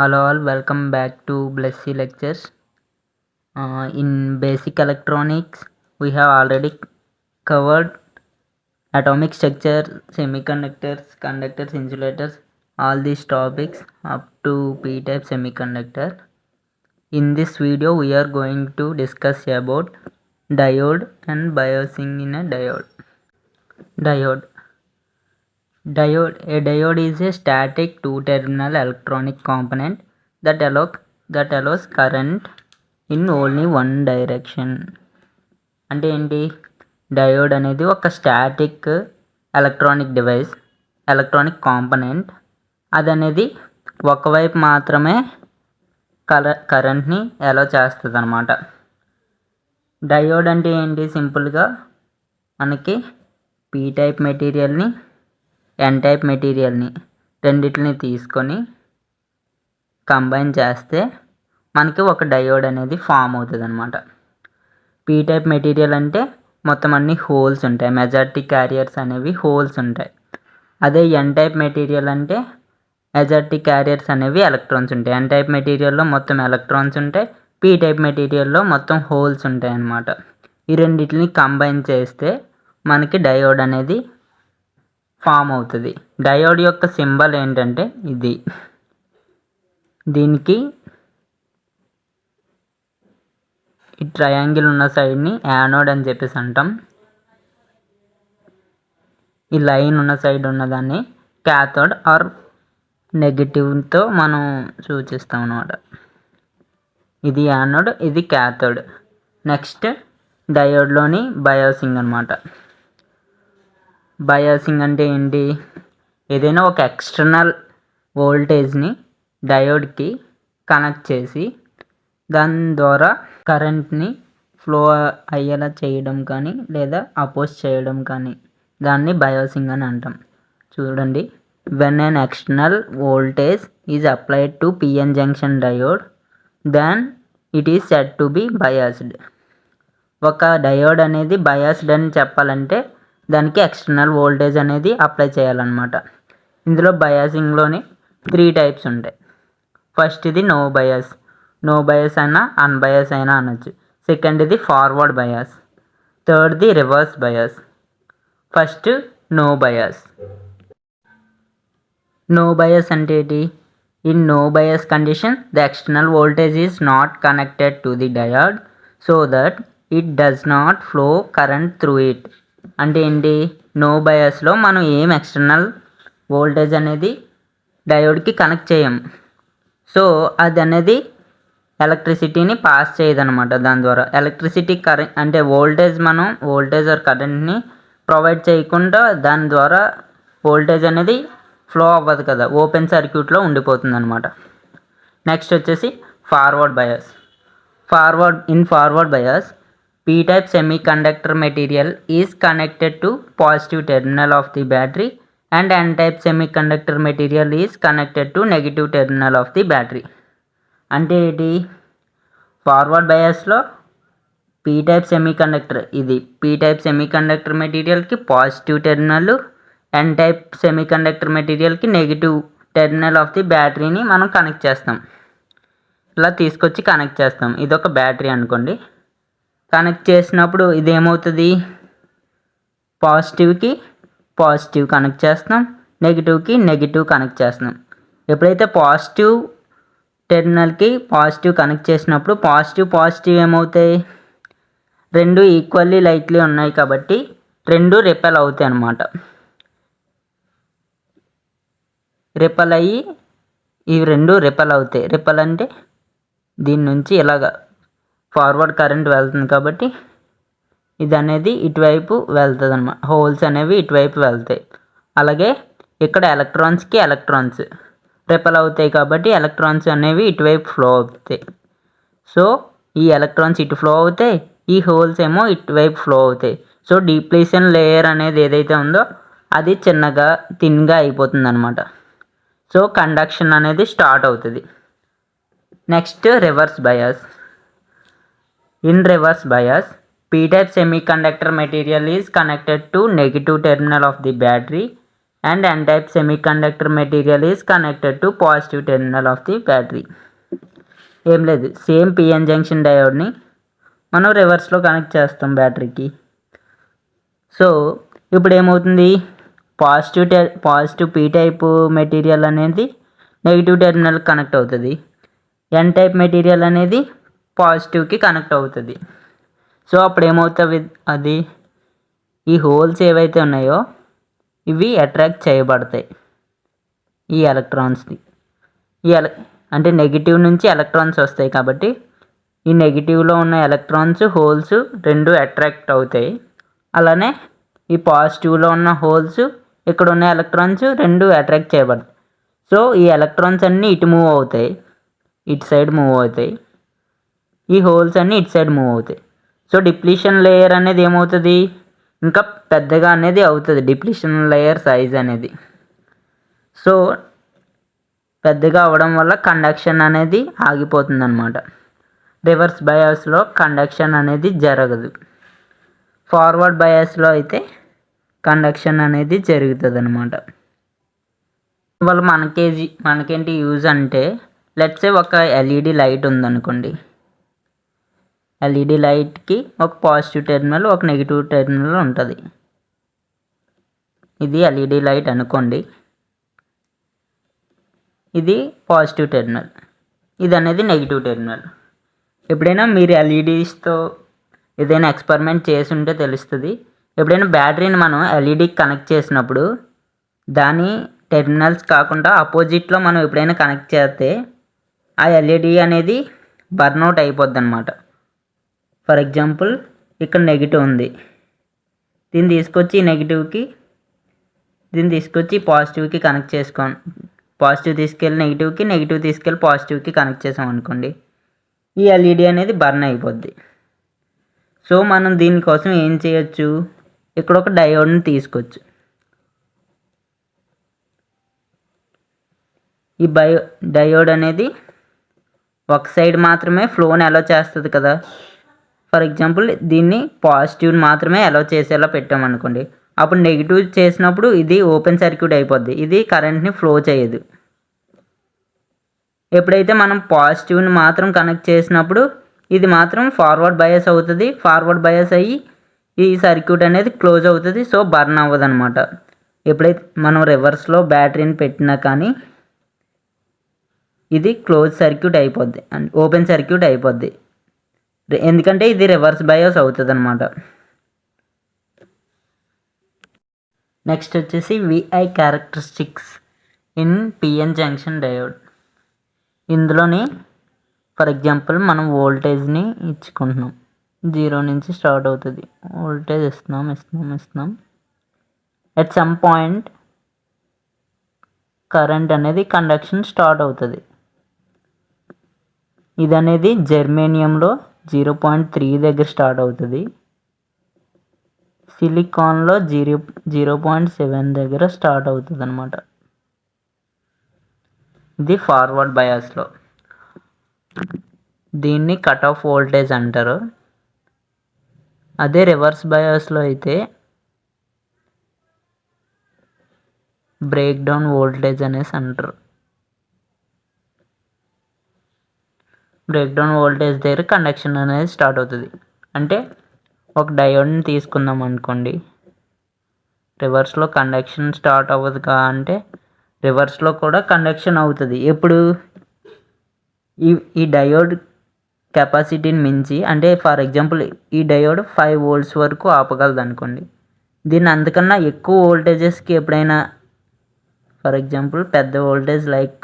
Hello all, welcome back to Blessy Lectures. In basic electronics, we have already covered atomic structure, semiconductors, conductors, insulators, all these topics up to p-type semiconductor. In this video, we are going to discuss about diode and biasing in a diode. A diode is a static two-terminal electronic component that allows current in only one direction. అంటే ఏంటి? Diode అనేది ఒక static electronic component. అది అనేది ఒకవైపు మాత్రమే కరెంట్ని అలో చేస్తుంది అనమాట. డయోడ్ అంటే ఏంటి? సింపుల్గా మనకి పీ టైప్ మెటీరియల్ని ఎన్ టైప్ మెటీరియల్ని రెండిటిని తీసుకొని కంబైన్ చేస్తే మనకి ఒక డయోడ్ అనేది ఫామ్ అవుతుంది అనమాట. పీ టైప్ మెటీరియల్ అంటే మొత్తం అన్ని హోల్స్ ఉంటాయి, మెజారిటీ క్యారియర్స్ అనేవి హోల్స్ ఉంటాయి. అదే ఎన్ టైప్ మెటీరియల్ అంటే మెజారిటీ క్యారియర్స్ అనేవి ఎలక్ట్రాన్స్ ఉంటాయి. ఎన్ టైప్ మెటీరియల్లో మొత్తం ఎలక్ట్రాన్స్ ఉంటాయి, పీ టైప్ మెటీరియల్లో మొత్తం హోల్స్ ఉంటాయి అన్నమాట. ఈ రెండింటిని కంబైన్ చేస్తే మనకి డయోడ్ అనేది ఫామ్ అవుతుంది. డయోడ్ యొక్క సింబల్ ఏంటంటే ఇది. దీనికి ఈ ట్రయాంగిల్ ఉన్న సైడ్ని యానోడ్ అని చెప్పేసి అంటాం. ఈ లైన్ ఉన్న సైడ్ ఉన్నదాన్ని క్యాథోడ్ ఆర్ నెగిటివ్తో మనం సూచిస్తాం అన్నమాట. ఇది యానోడ్, ఇది క్యాథోడ్. నెక్స్ట్ డయోడ్లోని బయాసింగ్ అన్నమాట. బయాసింగ్ అంటే ఏంటి? ఏదైనా ఒక ఎక్స్టర్నల్ వోల్టేజ్ని డయోడ్కి కనెక్ట్ చేసి దాని ద్వారా కరెంట్ని ఫ్లో అయ్యేలా చేయడం కానీ లేదా అపోజ్ చేయడం కానీ దాన్ని బయాసింగ్ అని అంటాం. చూడండి, when an external voltage is applied to PN junction diode then it is said to be biased. ఒక డయోడ్ అనేది బయాస్డ్ అని చెప్పాలంటే దానికి ఎక్స్టర్నల్ వోల్టేజ్ అనేది అప్లై చేయాలన్నమాట. ఇందులో బయాసింగ్లోని 3 టైప్స్ ఉంటాయి. ఫస్ట్ ఇది నో బయాస్ అయినా అన్బయాస్ అయినా అనొచ్చు. సెకండ్ ఇది ఫార్వర్డ్ బయాస్. థర్డ్ది reverse bias. First no bias. No bias అంటే ఏంటి? In no bias condition the external voltage is not connected to the diode so that it does not flow current through it. అంటే ఏంటి? No బయాస్లో మనం ఏం external voltage అనేది డయోడ్కి connect చేయం. So అది అనేది ఎలక్ట్రిసిటీని పాస్ చేయదన్నమాట. దాని ద్వారా ఎలక్ట్రిసిటీ కరెంట్ అంటే వోల్టేజ్ ఆర్ కరెంట్ని ప్రొవైడ్ చేయకుండా దాని ద్వారా వోల్టేజ్ అనేది ఫ్లో అవ్వదు కదా, ఓపెన్ సర్క్యూట్లో ఉండిపోతుంది అనమాట. నెక్స్ట్ వచ్చేసి forward bias. Forward bias P-type semiconductor material is connected to positive terminal of the battery and N-type semiconductor material is connected to negative terminal of the battery. అంటే ఏంటి? Forward బయాస్లో P-type semiconductor, ఇది P-type semiconductor మెటీరియల్కి positive terminal, N-type semiconductor మెటీరియల్కి negative terminal of the బ్యాటరీని మనం connect చేస్తాం. ఇలా తీసుకొచ్చి కనెక్ట్ చేస్తాం. ఇదొక బ్యాటరీ అనుకోండి. కనెక్ట్ చేసినప్పుడు ఇదేమవుతుంది? పాజిటివ్కి పాజిటివ్ కనెక్ట్ చేస్తాం, నెగిటివ్కి నెగిటివ్ కనెక్ట్ చేస్తున్నాం. ఎప్పుడైతే పాజిటివ్ టెర్మినల్కి పాజిటివ్ కనెక్ట్ చేసినప్పుడు పాజిటివ్ ఏమవుతాయి? రెండు ఈక్వల్లీ లైక్లీ ఉన్నాయి కాబట్టి రెండు రిపెల్ అవుతాయి అన్నమాట. రిపెల్ అయ్యి ఇవి రెండు రిపెల్ అవుతాయి. రిపెల్ అంటే దీని నుంచి ఇలాగా ఫార్వర్డ్ కరెంట్ వెళ్తుంది కాబట్టి ఇది అనేది ఇటువైపు వెళ్తుంది అన్నమాట. హోల్స్ అనేవి ఇటువైపు వెళ్తాయి. అలాగే ఇక్కడ ఎలక్ట్రాన్స్ రిపెల్ అవుతాయి కాబట్టి ఎలక్ట్రాన్స్ అనేవి ఇటువైపు ఫ్లో అవుతాయి. సో ఈ ఎలక్ట్రాన్స్ ఇటు ఫ్లో అవుతాయి, ఈ హోల్స్ ఏమో ఇటువైపు ఫ్లో అవుతాయి. సో డిప్లీషన్ లేయర్ అనేది ఏదైతే ఉందో అది థిన్గా అయిపోతుంది అనమాట. సో కండక్షన్ అనేది స్టార్ట్ అవుతుంది. Next reverse bias. In reverse bias, P-type semiconductor material is connected to negative terminal of the battery and n-type semiconductor material is connected to positive terminal of the battery. ఏం లేదు, same PN junction డయోడ్ని మనం రివర్స్లో connect చేస్తాం బ్యాటరీకి. So ఇప్పుడు ఏమవుతుంది, positive P type material అనేది negative టెర్మినల్కి connect అవుతుంది, ఎన్ type material అనేది పాజిటివ్కి కనెక్ట్ అవుతుంది. సో అప్పుడు ఏమవుతుంది, అది ఈ హోల్స్ ఏవైతే ఉన్నాయో ఇవి అట్రాక్ట్ చేయబడతాయి ఈ ఎలక్ట్రాన్స్ని. అంటే నెగిటివ్ నుంచి ఎలక్ట్రాన్స్ వస్తాయి కాబట్టి ఈ నెగిటివ్లో ఉన్న ఎలక్ట్రాన్స్ హోల్స్ రెండు అట్రాక్ట్ అవుతాయి. అలానే ఈ పాజిటివ్లో ఉన్న హోల్స్ ఇక్కడ ఉన్న ఎలక్ట్రాన్స్ రెండు అట్రాక్ట్ చేయబడతాయి. సో ఈ ఎలక్ట్రాన్స్ అన్నీ ఇటు మూవ్ అవుతాయి, ఇటు సైడ్ మూవ్ అవుతాయి, ఈ హోల్స్ అన్నీ ఇటు సైడ్ మూవ్ అవుతాయి. సో డిప్లీషన్ లేయర్ అనేది ఏమవుతుంది, ఇంకా పెద్దగా అనేది అవుతుంది, డిప్లీషన్ లేయర్ సైజ్ అనేది. సో పెద్దగా అవ్వడం వల్ల కండక్షన్ అనేది ఆగిపోతుంది అన్నమాట. రివర్స్ బయాస్లో కండక్షన్ అనేది జరగదు, ఫార్వర్డ్ బయాస్లో అయితే కండక్షన్ అనేది జరుగుతుంది అన్నమాట. వల్ల మనకేంటి యూజ్ అంటే, లెట్స్ సే ఒక ఎల్ఈడి లైట్ ఉందనుకోండి, ఎల్ఈడి లైట్కి ఒక పాజిటివ్ టెర్మినల్ ఒక నెగిటివ్ టెర్మినల్ ఉంటుంది. ఇది ఎల్ఈడి లైట్ అనుకోండి, ఇది పాజిటివ్ టెర్మినల్, ఇది అనేది నెగిటివ్ టెర్మినల్. ఎప్పుడైనా మీరు ఎల్ఈడీస్తో ఏదైనా ఎక్స్పెరిమెంట్ చేసి ఉంటే తెలుస్తుంది, ఎప్పుడైనా బ్యాటరీని మనం ఎల్ఈడికి కనెక్ట్ చేసినప్పుడు దాని టెర్మినల్స్ కాకుండా ఆపోజిట్లో మనం ఎప్పుడైనా కనెక్ట్ చేస్తే ఆ ఎల్ఈడి అనేది బర్న్అవుట్ అయిపోద్ది అనమాట. ఫర్ ఎగ్జాంపుల్ ఇక్కడ నెగిటివ్ ఉంది, దీన్ని తీసుకొచ్చి పాజిటివ్కి కనెక్ట్ చేసుకోండి, పాజిటివ్ తీసుకెళ్ళి నెగిటివ్కి, నెగిటివ్ తీసుకెళ్ళి పాజిటివ్కి కనెక్ట్ చేసాం అనుకోండి, ఈ ఎల్ఈడి అనేది బర్న్ అయిపోద్ది. సో మనం దీనికోసం ఏం చేయొచ్చు, ఇక్కడ ఒక డయోడ్ని తీసుకోవచ్చు. ఈ డయోడ్ అనేది ఒక సైడ్ మాత్రమే ఫ్లోని అలో చేస్తుంది కదా. ఫర్ ఎగ్జాంపుల్ దీన్ని పాజిటివ్ని మాత్రమే అలో చేసేలా పెట్టామనుకోండి, అప్పుడు నెగిటివ్ చేసినప్పుడు ఇది ఓపెన్ సర్క్యూట్ అయిపోద్ది, ఇది కరెంట్ని ఫ్లో చేయదు. ఎప్పుడైతే మనం పాజిటివ్ని మాత్రం కనెక్ట్ చేసినప్పుడు ఇది మాత్రం ఫార్వర్డ్ బయాస్ అవుతుంది, ఫార్వర్డ్ బయాస్ అయ్యి ఈ సర్క్యూట్ అనేది క్లోజ్ అవుతుంది. సో బర్న్ అవ్వదు అనమాట. ఎప్పుడైతే మనం రివర్స్లో బ్యాటరీని పెట్టినా కానీ ఇది క్లోజ్ సర్క్యూట్ అయిపోద్ది అండ్ ఓపెన్ సర్క్యూట్ అయిపోద్ది, ఎందుకంటే ఇది రివర్స్ బయాస్ అవుతుంది అనమాట. నెక్స్ట్ వచ్చేసి VI characteristics in PN junction diode. ఇందులోని ఫర్ ఎగ్జాంపుల్ మనం వోల్టేజ్ని ఇచ్చుకుంటున్నాం, 0 నుంచి స్టార్ట్ అవుతుంది, వోల్టేజ్ ఇస్తున్నాం. ఎట్ సమ్ పాయింట్ కరెంట్ అనేది కండక్షన్ స్టార్ట్ అవుతుంది. ఇది అనేది జెర్మేనియంలో 0.3 దగ్గర స్టార్ట్ అవుతుంది, సిలికాన్లో 0.7 దగ్గర స్టార్ట్ అవుతుంది అనమాట. ఇది ఫార్వర్డ్ బయాస్లో, దీన్ని కట్ ఆఫ్ వోల్టేజ్ అంటారు. అదే రివర్స్ బయాస్లో అయితే బ్రేక్ డౌన్ వోల్టేజ్ అనేసి అంటారు. బ్రేక్ డౌన్ వోల్టేజ్ దగ్గర కండక్షన్ అనేది స్టార్ట్ అవుతుంది. అంటే ఒక డయోడ్ని తీసుకుందాం అనుకోండి, రివర్స్లో కండక్షన్ స్టార్ట్ అవ్వదు అంటే రివర్స్లో కూడా కండక్షన్ అవుతుంది. ఎప్పుడు ఈ డయోడ్ కెపాసిటీని మించి, అంటే ఫర్ ఎగ్జాంపుల్ ఈ డయోడ్ 5 volts వరకు ఆపగలదు అనుకోండి, దీన్ని అంతకన్నా ఎక్కువ వోల్టేజెస్కి ఎప్పుడైనా ఫర్ ఎగ్జాంపుల్ పెద్ద వోల్టేజ్ లైక్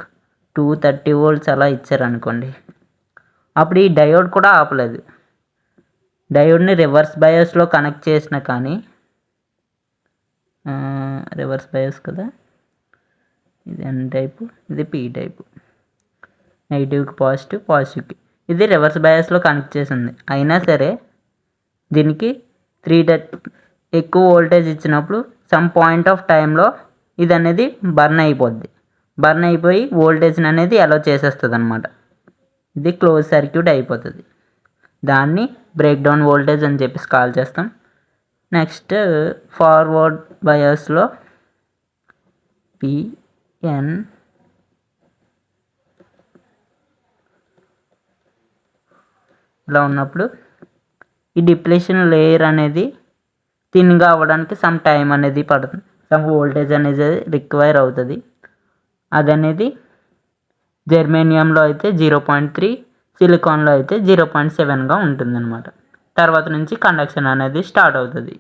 230 volts అలా ఇచ్చారనుకోండి, అప్పుడు ఈ డయోడ్ కూడా ఆపలేదు. డయోడ్ని రివర్స్ బయాస్లో కనెక్ట్ చేసినా కానీ, రివర్స్ బయాస్ కదా, ఇది ఎన్ టైపు, ఇది పీ టైపు, నెగిటివ్కి పాజిటివ్కి ఇది రివర్స్ బయాస్లో కనెక్ట్ చేసింది. అయినా సరే దీనికి ఎక్కువ వోల్టేజ్ ఇచ్చినప్పుడు సమ్ పాయింట్ ఆఫ్ టైంలో ఇది అనేది బర్న్ అయిపోయి వోల్టేజ్ని అనేది అలో చేసేస్తుంది అనమాట. ఇది క్లోజ్ సర్క్యూట్ అయిపోతుంది. దాన్ని బ్రేక్ డౌన్ వోల్టేజ్ అని చెప్పేసి కాల్ చేస్తాం. నెక్స్ట్ ఫార్వర్డ్ బయాస్లో పిఎన్ ఇలా ఉన్నప్పుడు ఈ డిప్లేషన్ లేయర్ అనేది థిన్గా అవ్వడానికి సమ్ టైం అనేది పడుతుంది, సమ్ వోల్టేజ్ అనేది రిక్వైర్ అవుతుంది. అదనేది జెర్మేనియంలో అయితే 0.3, సిలికాన్లో అయితే 0.7గా ఉంటుందన్నమాట. తర్వాత నుంచి కండక్షన్ అనేది స్టార్ట్ అవుతుంది.